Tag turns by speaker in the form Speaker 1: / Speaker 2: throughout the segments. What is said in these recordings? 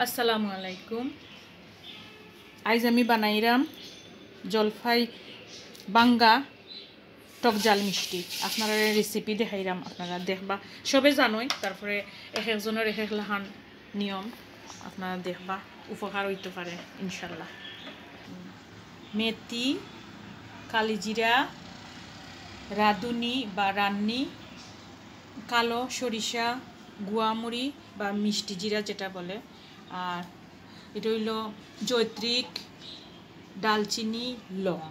Speaker 1: আসসালামু আলাইকুম। আজ আমি বানাইলাম জলফাই বাঙ্গা টক জাল মিষ্টি। আপনারা রেসিপি দেখাইলাম, আপনারা দেখবা, সবে জানোই। তারপরে এক একজনের এক এক লাহান নিয়ম, আপনারা দেখবা, উপকার হইতে পারে ইনশাল্লাহ। মেথি, কালিজিরা, রাঁধুনি বা রান্নি, কালো সরিষা, গুয়ামুড়ি বা মিষ্টি জিরা যেটা বলে, আর এটা হইল জৈত্রিক, ডালচিনি, লং,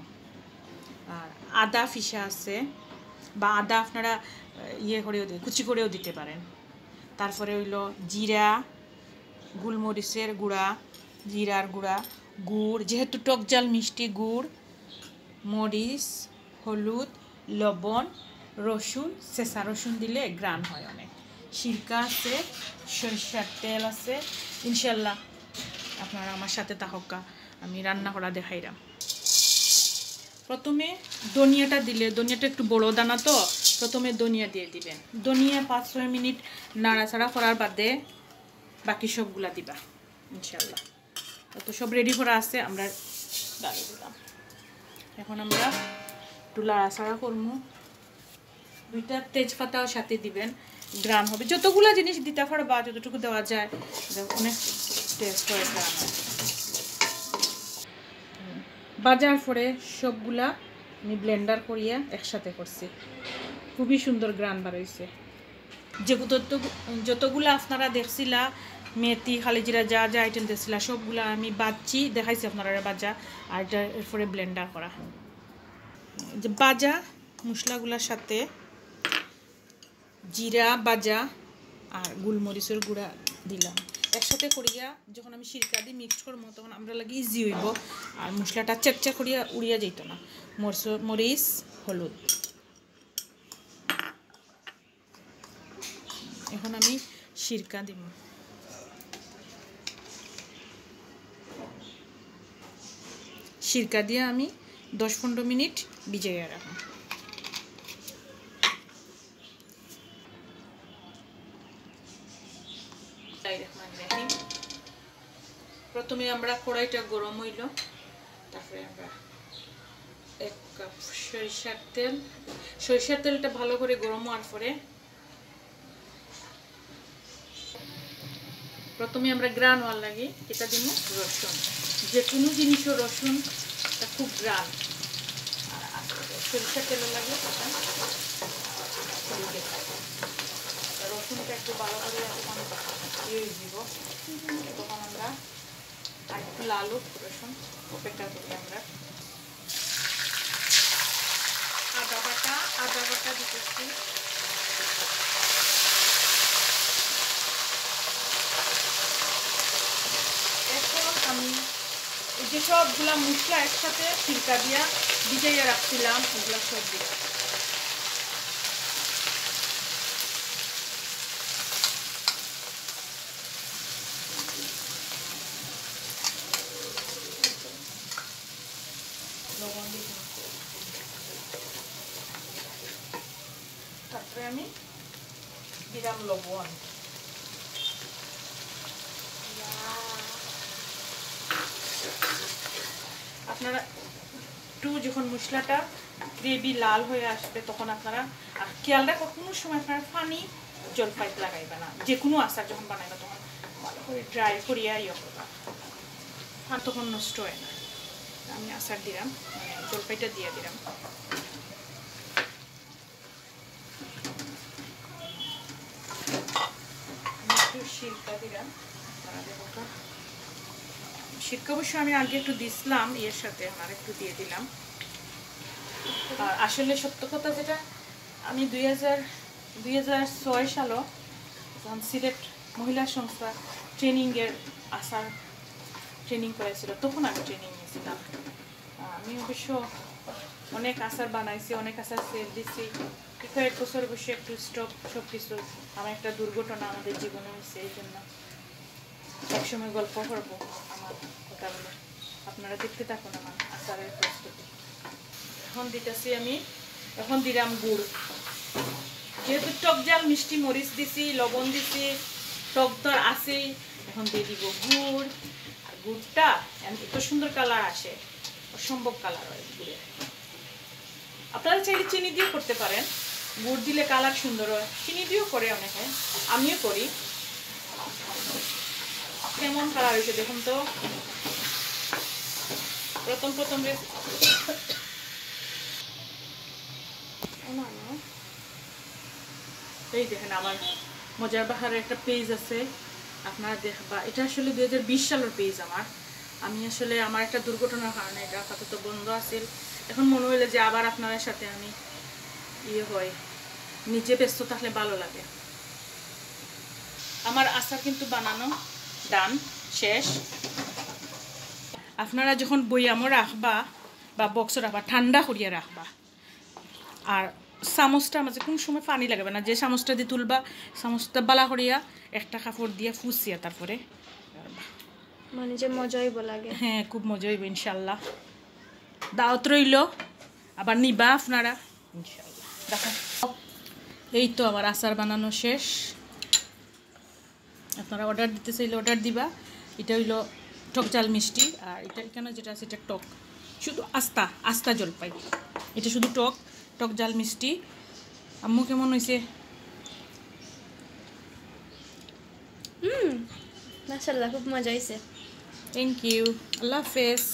Speaker 1: আর আদা ফিসা আছে, বা আদা আপনারা করেও কুচি করেও দিতে পারেন। তারপরে হইল জিরা, গোলমরিচের গুঁড়া, জিরার গুঁড়া, গুড়, যেহেতু টক জাল মিষ্টি, গুড়, মরিচ, হলুদ, লবণ, রসুন, চেঁচা রসুন দিলে গ্রান হয় অনেক, সিরকা আছে, সরিষার তেল আছে। ইনশাল্লাহ আপনারা আমার সাথে তাহকা, আমি রান্না করা দেখাইলাম। প্রথমে ধনিয়াটা দিলে, ধনিয়াটা একটু বড় দানা তো, প্রথমে ধনিয়া দিয়ে দিবেন। ধনিয়া 5-6 মিনিট নাড়াচাড়া করার বাদে বাকি সবগুলা দিবা ইনশাল্লাহ। তো সব রেডি করা আছে, আমরা ডালে দিলাম। এখন আমরা একটু নাড়াচাড়া করবো। 2টা তেজপাতাও সাথে দিবেন, গ্রাম হবে। যতগুলা জিনিস দিতে পারবা, যতটুকু দেওয়া যায়, অনেক টেস্ট হয়, গ্রাম হয়। বাজার পরে সবগুলা আমি ব্লেন্ডার করিয়া একসাথে করছি, খুবই সুন্দর গ্রান বার হয়েছে। যতগুলা আপনারা দেখছিলা, মেথি, কালিজিরা, যা যা আইটেম দেখছিলা, সবগুলা আমি বাজছি, দেখাইছি আপনারা বাজা, আর এটা এরপরে ব্লেন্ডার করা। যে বাজা মশলাগুলার সাথে জিরা বাজা আর গোলমরিচের গুঁড়া দিলাম একসাথে করিয়া। যখন আমি সিরকা দিয়ে মিক্সড করবো, তখন আমরা লাগে ইজি হইব, আর মশলাটা চেকচা করিয়া উড়িয়া যেত না। মরিচ, হলুদ। এখন আমি সিরকা দিব। সিরকা দিয়ে আমি 10-15 মিনিট ভিজাইয়া রাখবো। প্রথমে আমরা কড়াইটা গরম হইল, তারপরে আমরা 1 কাপ সরিষার তেলটা ভালো করে গরম হওয়ার পরে প্রথমে আমরা গ্রান হওয়ার লাগে এটা দিব রসুন। যে কোনো জিনিসও রসুনটা খুব গ্রান, আর সরিষার তেলের লাগে রসুনটা একটু ভালো করে যখন দিব, তখন আমরা আর একটু লাল রসুন অপেক্ষা করি। আমরা আদা বাটা দিতেছি। এখন আমি যে সবগুলা মশলা একসাথে সিরকা দিয়া ভিজাইয়া রাখছিলাম, ওগুলা সব দিলাম। তারপরে আমি দিলাম লবণ। আপনারা একটু যখন মশলাটা গ্রেভি লাল হয়ে আসবে, তখন আপনারা খেয়াল রাখো, কোনো সময় আপনারা পানি জলপাই লাগাইবে না। যে কোনো আচার যখন বানাইবে, তখন ভালো করে ড্রাই করিয়া করবা, তখন নষ্ট হয় না। আমি আচার দিলাম, মানে জলপাইটা দিয়ে দিলাম। একটু সিরকা দিলাম, সিরকা অবশ্য আমি আগে একটু দিছিলাম, এর সাথে আমার একটু দিয়ে দিলাম। আর আসলে সত্য কথা যেটা, আমি 2006 সালে যখন সিলেট মহিলা সংস্থা ট্রেনিংয়ের আচার ট্রেনিং করেছিল, তখন আমি ট্রেনিং নিয়েছিলাম। আমি অবশ্য অনেক আচার বানাইছি, অনেক আচার সেল দিচ্ছি। কয়েক বছর বসে একটু স্টপ সব কিছু। আমার একটা দুর্ঘটনা আমাদের জীবনে হয়েছে, এই জন্য একসময় গল্প করবো আমার কথাগুলো। আপনারা দেখতে থাকুন আমার আচারের প্রস্তুতি। এখন দিতেছি আমি, এখন দিলাম গুড়। যেহেতু টক জাল মিষ্টি, মরিচ দিছি, লবণ দিছি, টক তো আছেই, এখন দিয়ে দিব গুড়। আর গুড়টা এত সুন্দর কালার আসে, অসম্ভব কালার হয় গুড়ে। আপনারা চাইলে চিনি দিয়ে করতে পারেন, গুড় দিলে কালার সুন্দর হয়। চিনি দিয়েও করে অনেকে, আমিও করি। কেমন কালার হয়েছে দেখুন তো। প্রথম এই দেখেন আমার মজার বাহারের একটা পেজ আছে, আপনারা দেখবা। এটা আসলে 2020 সালের পেজ আমার। আমি আসলে আমার একটা দুর্ঘটনার কারণে এটা আপাতত বন্ধ আছে। এখন মনে হইলে যে আবার আপনাদের সাথে আমি হয়, নিজে ব্যস্ত থাকলে ভালো লাগে। আমার আচার কিন্তু বানানো ডান, শেষ। আপনারা যখন বইয়ামও রাখবা বা বক্সে রাখবা, ঠান্ডা করিয়া রাখবা। আর চামচটা মাঝে কোনো সময় পানি লাগবে না। যে চামচটা দিয়ে তুলবা, চামচটা বালা করিয়া একটা কাপড় দিয়ে ফুসিয়া তারপরে
Speaker 2: মানে যে মজা হইব লাগে।
Speaker 1: হ্যাঁ, খুব মজা হইব ইনশাল্লাহ। দাওয়াত রইল, আবার নিবা আপনারা ইনশাল্লাহ। দেখেন, এই তো আমার আচার বানানো শেষ। আপনারা অর্ডার দিতে চাইলে অর্ডার দিবা। এটা হইল টক জাল মিষ্টি, আর এটা এখানে যেটা আছে এটা টক, শুধু আস্তা জলপাই। এটা শুধু টক জাল মিষ্টি। আম্মু কেমন হয়েছে?
Speaker 2: মাশাআল্লাহ, খুব মজা হয়েছে।
Speaker 1: থ্যাংক ইউ, আল্লাহ হাফেজ।